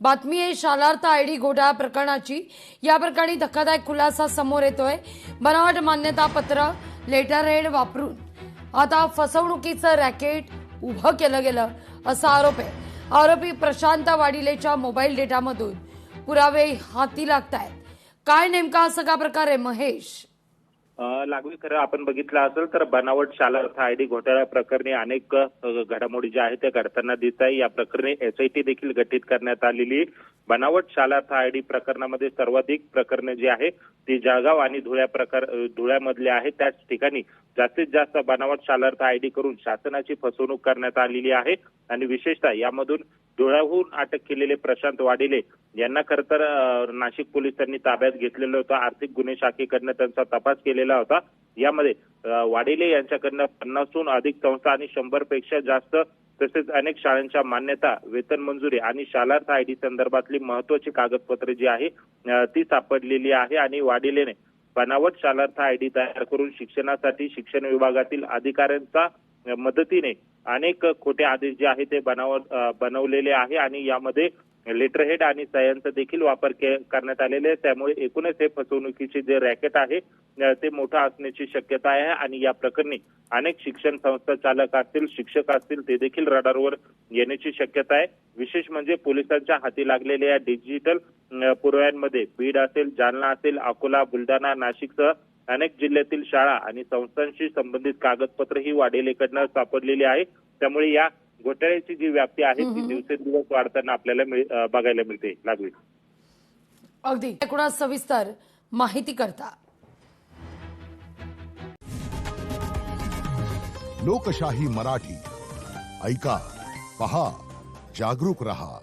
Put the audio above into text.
बातमी आहे शालार्थ आयडी घोटाळा प्रकरणाची। या प्रकरणी धक्कादायक खुलासा समोर येतोय। बनावट मान्यता पत्र लेटर हेड वापरून आता फसवणुकीचं रॅकेट उभं केलं गेलं असा आरोप आहे। आरोपी प्रशांत वाडिलेच्या मोबाईल डेटामधून पुरावे हाती लागतायत। काय नेमका हा सगळा प्रकार आहे महेश? लागवी खरं आपण बघितलं असेल तर बनावट शालार्थ आयडी घोटाळा प्रकरणी अनेक घडामोडी ज्या आहेत त्या घडताना दिसत आहे। या प्रकरणी एसआयटी देखील गठीत करण्यात आलेली। बनावट शालार्थ आयडी प्रकरणामध्ये सर्वाधिक प्रकरणे जी आहे ती जळगाव आणि धुळ्यामधले आहेत। त्याच ठिकाणी जास्तीत जास्त बनावट शालार्थ आयडी करून शासनाची फसवणूक करण्यात आलेली आहे। आणि विशेषतः यामधून धुळ्याहून अटक केलेले प्रशांत वाडिले यांना खरं तर नाशिक पोलिसांनी ताब्यात घेतलेलं होतं। आर्थिक गुन्हे शाखेकडनं त्यांचा तपास केलेला होता। यामध्ये वाडिले यांच्याकडनं 50हून अधिक संस्था आणि 100 पेक्षा जास्त तसेच अनेक शाळांच्या मान्यता, वेतन मंजुरी आणि शालार्थ आयडी संदर्भातली महत्वाची कागदपत्रे जी आहे ती सापडलेली आहे। आणि वाडिलेने बनावट शालार्थ आयडी तयार करून शिक्षणासाठी शिक्षण विभागातील अधिकाऱ्यांचा मदतीने अनेक खोटे आदेश जे आहे ते बनवलेले आहे। आणि यामध्ये लेटरहेड आणि सह्यांचा देखील वापर करण्यात आलेले आहे। त्यामुळे एकूणच हे फसवणुकीचे जे रॅकेट आहे ते मोठं असण्याची शक्यता आहे। आणि या प्रकरणी अनेक शिक्षण संस्था चालक असतील, शिक्षक असतील ते देखील रडारवर येण्याची शक्यता आहे। विशेष म्हणजे पोलिसांच्या हाती लागलेल्या या डिजिटल पुराव्यांमध्ये बीड असेल, जालना असेल, अकोला, बुलढाणा, नाशिकसह अनेक जिल्ह्यातील शाळा आणि संस्थांशी संबंधित कागदपत्र ही वाडिलेकडनं सापडलेली आहे। त्यामुळे या घोटाळ्याची जी व्याप्ती आहे ती दिवसेंदिवस वाढताना आपल्याला बघायला मिळते। लागवी अगदी एकूणच सविस्तर माहिती करता। लोकशाही मराठी ऐका, पहा, जागरूक रहा।